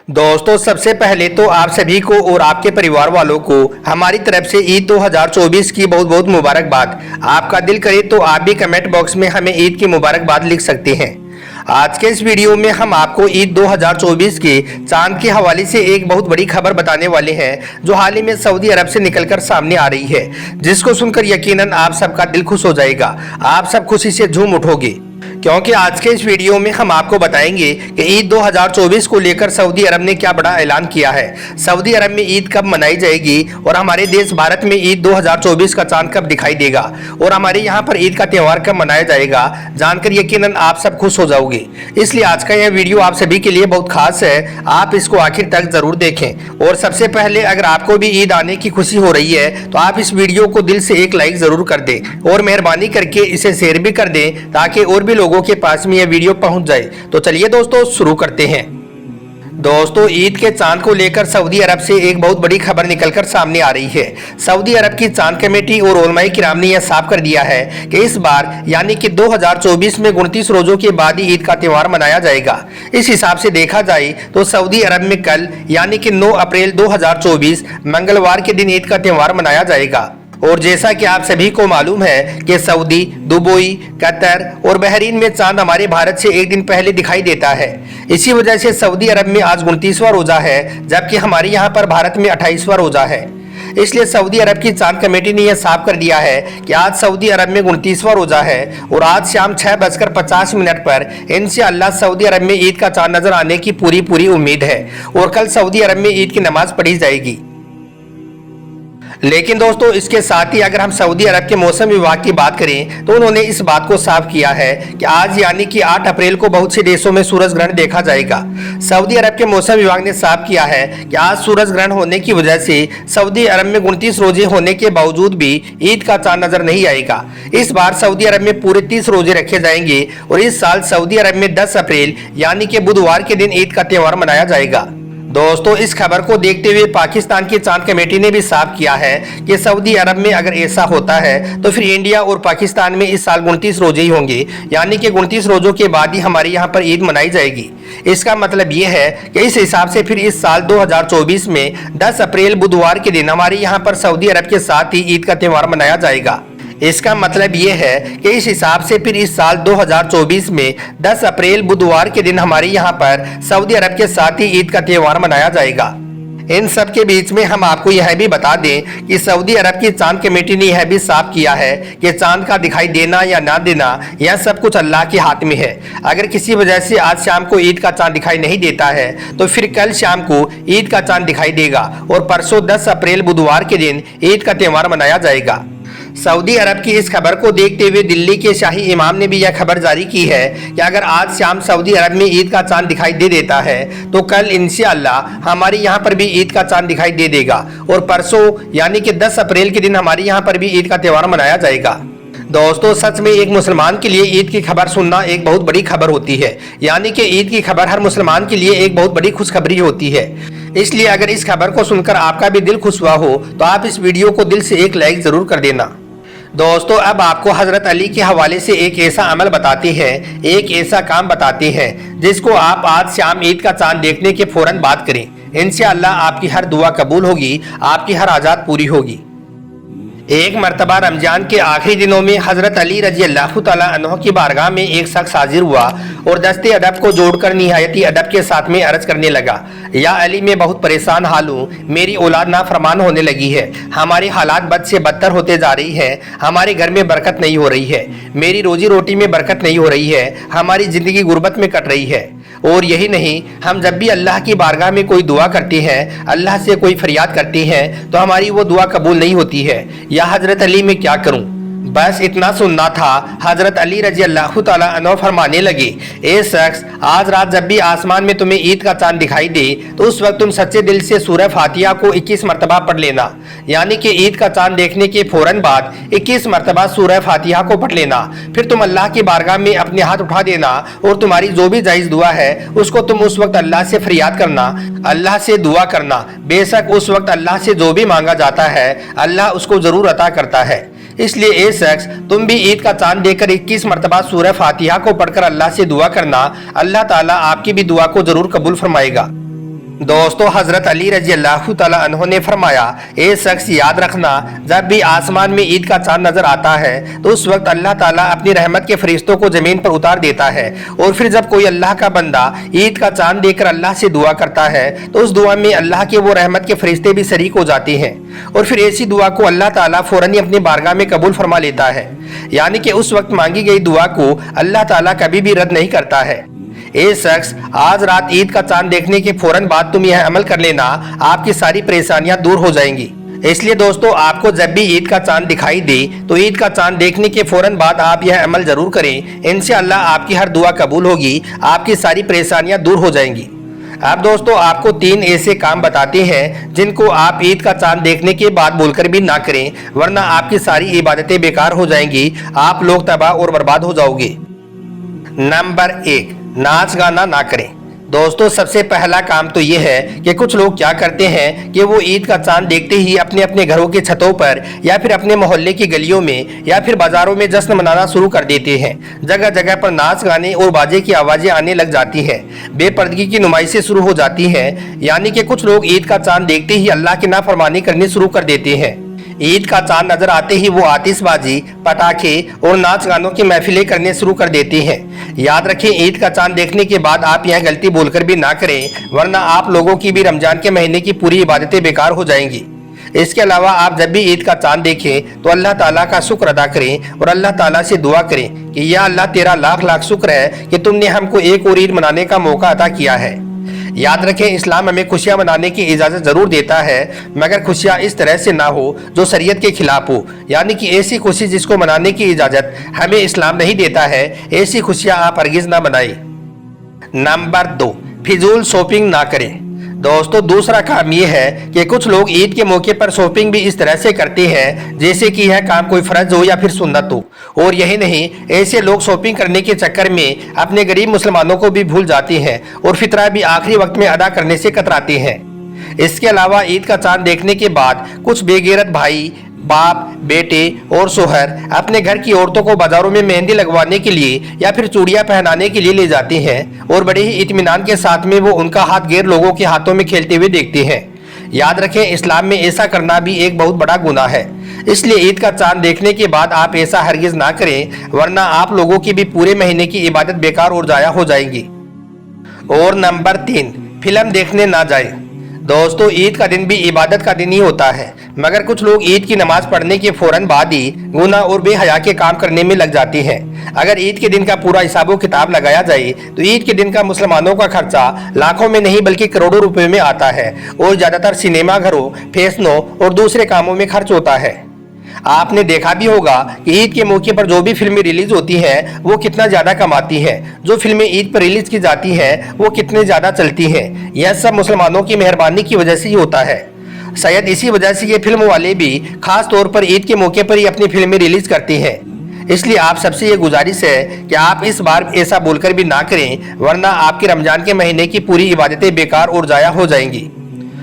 दोस्तों सबसे पहले तो आप सभी को और आपके परिवार वालों को हमारी तरफ से ईद 2024 की बहुत बहुत मुबारकबाद। आपका दिल करे तो आप भी कमेंट बॉक्स में हमें ईद की मुबारकबाद लिख सकते हैं। आज के इस वीडियो में हम आपको ईद 2024 के चांद के हवाले से एक बहुत बड़ी खबर बताने वाले हैं जो हाल ही में सऊदी अरब से निकलकर सामने आ रही है, जिसको सुनकर यकीनन आप सबका दिल खुश हो जाएगा। आप सब खुशी से झूम उठोगे क्योंकि आज के इस वीडियो में हम आपको बताएंगे कि ईद 2024 को लेकर सऊदी अरब ने क्या बड़ा ऐलान किया है। सऊदी अरब में ईद कब मनाई जाएगी और हमारे देश भारत में ईद 2024 का चांद कब दिखाई देगा और हमारे यहाँ पर ईद का त्यौहार कब मनाया जाएगा, जानकर यकीनन आप सब खुश हो जाओगे। इसलिए आज का यह वीडियो आप सभी के लिए बहुत खास है, आप इसको आखिर तक जरूर देखें। और सबसे पहले अगर आपको भी ईद आने की खुशी हो रही है तो आप इस वीडियो को दिल से एक लाइक जरूर कर दें और मेहरबानी करके इसे शेयर भी कर दें ताकि और भी लोगों के पास में यह वीडियो पहुंच जाए। तो चलिए दोस्तों शुरू करते हैं। दोस्तों ईद के चांद को लेकर सऊदी अरब से एक बहुत बड़ी खबर निकलकर सामने आ रही है। सऊदी अरब की चांद कमेटी और उलमाए किराम ने यह साफ कर दिया है कि इस बार यानी कि 2024 में 29 रोजों के बाद ही ईद का त्यौहार मनाया जाएगा। इस हिसाब से देखा जाए तो सऊदी अरब में कल यानी कि 9 अप्रैल 2024 मंगलवार के दिन ईद का त्यौहार मनाया जाएगा। और जैसा कि आप सभी को मालूम है कि सऊदी, दुबई, कतर और बहरीन में चांद हमारे भारत से एक दिन पहले दिखाई देता है। इसी वजह से सऊदी अरब में आज 29वां रोजा है, जबकि हमारे यहाँ पर भारत में 28वां रोजा है। इसलिए सऊदी अरब की चांद कमेटी ने यह साफ कर दिया है कि आज सऊदी अरब में 29वां रोजा है और आज शाम 6:50 पर इंशाअल्लाह सऊदी अरब में ईद का चांद नजर आने की पूरी उम्मीद है और कल सऊदी अरब में ईद की नमाज पढ़ी जाएगी। लेकिन दोस्तों इसके साथ ही अगर हम सऊदी अरब के मौसम विभाग की बात करें तो उन्होंने इस बात को साफ किया है कि आज यानी कि 8 अप्रैल को बहुत से देशों में सूरज ग्रहण देखा जाएगा। सऊदी अरब के मौसम विभाग ने साफ किया है कि आज सूरज ग्रहण होने की वजह से सऊदी अरब में 29 रोजे होने के बावजूद भी ईद का चांद नजर नहीं आएगा। इस बार सऊदी अरब में पूरे 30 रोजे रखे जाएंगे और इस साल सऊदी अरब में 10 अप्रैल यानी कि बुधवार के दिन ईद का त्यौहार मनाया जाएगा। दोस्तों इस खबर को देखते हुए पाकिस्तान की चांद कमेटी ने भी साफ किया है कि सऊदी अरब में अगर ऐसा होता है तो फिर इंडिया और पाकिस्तान में इस साल 29 रोजे ही होंगे, यानी कि 29 रोजों के बाद ही हमारे यहाँ पर ईद मनाई जाएगी। इसका मतलब ये है कि इस हिसाब से फिर इस साल 2024 में 10 अप्रैल बुधवार के दिन हमारे यहाँ पर सऊदी अरब के साथ ही ईद का त्यौहार मनाया जाएगा। इसका मतलब ये है कि इस हिसाब से फिर इस साल 2024 में 10 अप्रैल बुधवार के दिन हमारे यहाँ पर सऊदी अरब के साथ ही ईद का त्यौहार मनाया जाएगा। इन सब के बीच में हम आपको यह भी बता दें कि सऊदी अरब की चांद कमेटी ने यह भी साफ किया है कि चांद का दिखाई देना या ना देना यह सब कुछ अल्लाह के हाथ में है। अगर किसी वजह से आज शाम को ईद का चांद दिखाई नहीं देता है तो फिर कल शाम को ईद का चांद दिखाई देगा और परसों 10 अप्रैल बुधवार के दिन ईद का त्यौहार मनाया जाएगा। सऊदी अरब की इस खबर को देखते हुए दिल्ली के शाही इमाम ने भी यह खबर जारी की है कि अगर आज शाम सऊदी अरब में ईद का चांद दिखाई दे देता है तो कल इंशाअल्लाह हमारे यहाँ पर भी ईद का चांद दिखाई दे देगा और परसों यानी कि 10 अप्रैल के दिन हमारे यहाँ पर भी ईद का त्यौहार मनाया जाएगा। दोस्तों सच में एक मुसलमान के लिए ईद की खबर सुनना एक बहुत बड़ी खबर होती है, यानी कि ईद की खबर हर मुसलमान के लिए एक बहुत बड़ी खुशखबरी होती है। इसलिए अगर इस खबर को सुनकर आपका भी दिल खुश हुआ हो तो आप इस वीडियो को दिल से एक लाइक जरूर कर देना। दोस्तों अब आपको हजरत अली के हवाले से एक ऐसा अमल बताते हैं, एक ऐसा काम बताते हैं जिसको आप आज शाम ईद का चांद देखने के फौरन बाद करें। इंशाअल्लाह आपकी हर दुआ कबूल होगी, आपकी हर आजाद पूरी होगी। एक मर्तबा रमजान के आखिरी दिनों में हजरत अली रजी अल्लाह तआला अन्हु की बारगाह में एक शख्स हाजिर हुआ और दस्ते अदब को जोड़कर निहायती अदब के साथ में अर्ज करने लगा, या अली मैं बहुत परेशान हाल हूँ, मेरी औलाद नाफरमान होने लगी है, हमारे हालात बद से बदतर होते जा रही है, हमारे घर में बरकत नहीं हो रही है, मेरी रोजी रोटी में बरकत नहीं हो रही है, हमारी जिंदगी गुर्बत में कट रही है। और यही नहीं, हम जब भी अल्लाह की बारगाह में कोई दुआ करते हैं, अल्लाह से कोई फरियाद करते हैं तो हमारी वो दुआ कबूल नहीं होती है। या हजरत अली मैं क्या करूं? बस इतना सुनना था। हजरत अली रजी अल्लाह तआला अन्हु फरमाने लगे, ए शख्स आज रात जब भी आसमान में तुम्हें ईद का चांद दिखाई दे तो उस वक्त तुम सच्चे दिल से सूरह फातिहा को 21 मरतबा पढ़ लेना, यानी कि ईद का चांद देखने के फौरन बाद 21 मरतबा सूरह फातिहा को पढ़ लेना। फिर तुम अल्लाह की बारगाह में अपने हाथ उठा देना और तुम्हारी जो भी जायज दुआ है उसको तुम उस वक्त अल्लाह से फरियाद करना, अल्लाह से दुआ करना। बेशक उस वक्त अल्लाह से जो भी मांगा जाता है अल्लाह उसको जरूर अता करता है। इसलिए ए शख्स तुम भी ईद का चांद देखकर 21 मरतबा सूरह फातिहा को पढ़कर अल्लाह से दुआ करना, अल्लाह ताला आपकी भी दुआ को जरूर कबूल फरमाएगा। दोस्तों हजरत अली रजी अल्लाह तआला अन्हो ने फरमाया, ए शख्स याद रखना, जब भी आसमान में ईद का चांद नजर आता है तो उस वक्त अल्लाह ताला अपनी रहमत के फरिश्तों को जमीन पर उतार देता है। और फिर जब कोई अल्लाह का बंदा ईद का चांद देखकर अल्लाह से दुआ करता है तो उस दुआ में अल्लाह के वो रहमत के फरिश्ते भी शरीक हो जाते हैं और फिर ऐसी दुआ को अल्लाह ताला फौरन ही अपनी बारगाह में कबूल फरमा लेता है। यानी कि उस वक्त मांगी गई दुआ को अल्लाह ताला कभी भी रद्द नहीं करता है। ए शख्स, आज रात ईद का चांद देखने के फौरन बाद तुम यह अमल कर लेना, आपकी सारी परेशानियां दूर हो जाएंगी। इसलिए दोस्तों, आपको जब भी ईद का चांद दिखाई दे तो ईद का चांद देखने के फौरन बाद आप यह अमल जरूर करें। इंशाअल्लाह आपकी हर दुआ कबूल होगी, आपकी सारी परेशानियां दूर हो जाएंगी। अब दोस्तों, आपको 3 ऐसे काम बताते हैं जिनको आप ईद का चांद देखने के बाद बोलकर भी ना करें, वरना आपकी सारी इबादतें बेकार हो जाएंगी, आप लोग तबाह और बर्बाद हो जाओगे। नंबर 1, नाच गाना ना करें। दोस्तों, सबसे पहला काम तो ये है कि कुछ लोग क्या करते हैं कि वो ईद का चांद देखते ही अपने अपने घरों के छतों पर या फिर अपने मोहल्ले की गलियों में या फिर बाजारों में जश्न मनाना शुरू कर देते हैं। जगह जगह पर नाच गाने और बाजे की आवाजें आने लग जाती हैं, बेपर्दगी की नुमाइशें शुरू हो जाती हैं। यानी कि कुछ लोग ईद का चांद देखते ही अल्लाह की नाफरमानी करनी शुरू कर देते हैं। ईद का चांद नजर आते ही वो आतिशबाजी, पटाखे और नाच गानों की महफिलें करने शुरू कर देते हैं। याद रखें, ईद का चांद देखने के बाद आप यह गलती बोलकर भी ना करें, वरना आप लोगों की भी रमजान के महीने की पूरी इबादतें बेकार हो जाएंगी। इसके अलावा आप जब भी ईद का चांद देखें तो अल्लाह ताला का शुक्र अदा करें और अल्लाह ताला से दुआ करें कि या अल्लाह, तेरा लाख लाख शुक्र है कि तुमने हमको एक और ईद मनाने का मौका अता किया है। याद रखें, इस्लाम हमें खुशियां मनाने की इजाजत जरूर देता है, मगर खुशियां इस तरह से ना हो जो शरीयत के खिलाफ हो। यानी कि ऐसी खुशी जिसको मनाने की इजाजत हमें इस्लाम नहीं देता है, ऐसी खुशियां आप हरगिज ना मनाएं। नंबर 2, फिजूल शॉपिंग ना करें। दोस्तों, दूसरा काम ये है कि कुछ लोग ईद के मौके पर शॉपिंग भी इस तरह से करते हैं जैसे कि यह काम कोई फर्ज हो या फिर सुन्नत हो। और यही नहीं, ऐसे लोग शॉपिंग करने के चक्कर में अपने गरीब मुसलमानों को भी भूल जाते हैं और फितरा भी आखिरी वक्त में अदा करने से कतराते हैं। इसके अलावा ईद का चांद देखने के बाद कुछ बेगैरत भाई, बाप, बेटे और शोहर अपने घर की औरतों को बाजारों में मेहंदी लगवाने के लिए या फिर चूड़ियां पहनाने के लिए ले जाते हैं और बड़े ही इत्मीनान के साथ में वो उनका हाथ गैर लोगों के हाथों में खेलते हुए देखते हैं। याद रखें, इस्लाम में ऐसा करना भी एक बहुत बड़ा गुनाह है। इसलिए ईद का चांद देखने के बाद आप ऐसा हरगिज ना करें, वरना आप लोगों की भी पूरे महीने की इबादत बेकार और जाया हो जाएगी। और नंबर 3, फिल्म देखने ना जाए। दोस्तों, ईद का दिन भी इबादत का दिन ही होता है, मगर कुछ लोग ईद की नमाज पढ़ने के फौरन बाद ही गुनाह और बेहया के काम करने में लग जाते हैं। अगर ईद के दिन का पूरा हिसाब किताब लगाया जाए तो ईद के दिन का मुसलमानों का खर्चा लाखों में नहीं बल्कि करोड़ों रुपए में आता है और ज्यादातर सिनेमा घरों, फैशनों और दूसरे कामों में खर्च होता है। आपने देखा भी होगा कि ईद के मौके पर जो भी फिल्में रिलीज होती हैं वो कितना ज्यादा कमाती हैं, जो फिल्में ईद पर रिलीज की जाती हैं वो कितने ज्यादा चलती हैं। यह सब मुसलमानों की मेहरबानी की वजह से ही होता है। शायद इसी वजह से ये फिल्म वाले भी खास तौर पर ईद के मौके पर ही अपनी फिल्में रिलीज करते हैं। इसलिए आप सबसे ये गुजारिश है कि आप इस बार ऐसा बोलकर भी ना करें, वरना आपके रमजान के महीने की पूरी इबादतें बेकार और जाया हो जाएंगी।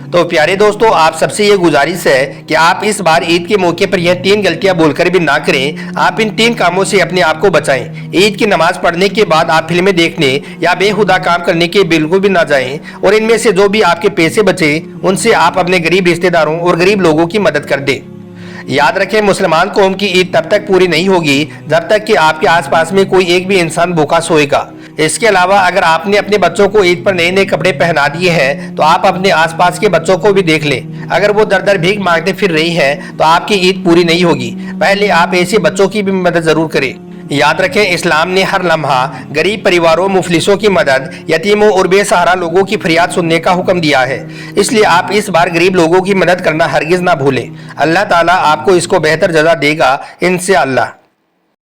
तो प्यारे दोस्तों, आप सबसे ये गुजारिश है कि आप इस बार ईद के मौके पर यह 3 गलतियां बोलकर भी ना करें। आप इन 3 कामों से अपने आप को बचाएं। ईद की नमाज पढ़ने के बाद आप फिल्में देखने या बेहुदा काम करने के बिल्कुल भी ना जाएं और इनमें से जो भी आपके पैसे बचे उनसे आप अपने गरीब रिश्तेदारों और गरीब लोगों की मदद कर दें। याद रखें, मुसलमान कौम की ईद तब तक पूरी नहीं होगी जब तक कि आपके आसपास में कोई एक भी इंसान भूखा सोएगा। इसके अलावा अगर आपने अपने बच्चों को ईद पर नए नए कपड़े पहना दिए हैं तो आप अपने आसपास के बच्चों को भी देख लें। अगर वो दर दर भीख मांगते फिर रही हैं तो आपकी ईद पूरी नहीं होगी। पहले आप ऐसे बच्चों की भी मदद जरूर करें। याद रखें, इस्लाम ने हर लम्हा गरीब परिवारों, मुफलिसों की मदद, यतीमों और बेसहारा लोगों की फरियाद सुनने का हुक्म दिया है। इसलिए आप इस बार गरीब लोगों की मदद करना हरगिज ना भूलें। अल्लाह ताला आपको इसको बेहतर जज़ा देगा इंशाअल्लाह।